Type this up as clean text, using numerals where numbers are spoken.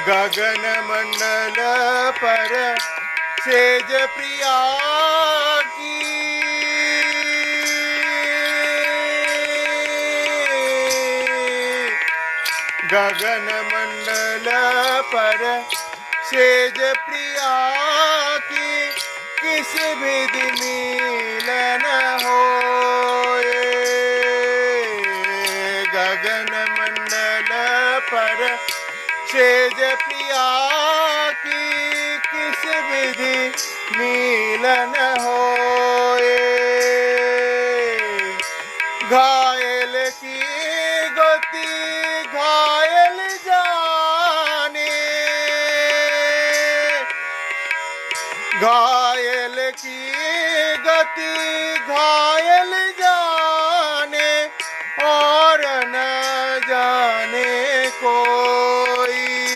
गगन मंडल per phase प्रिया की गगन मंडल per phase प्रिया की किस विधि मिलन होए। गगन मंडल पर सेज प्रिया की किस विधि मिलन होए। घायल की गति घायल जाने घायल की गति घायल जाने और न जाने को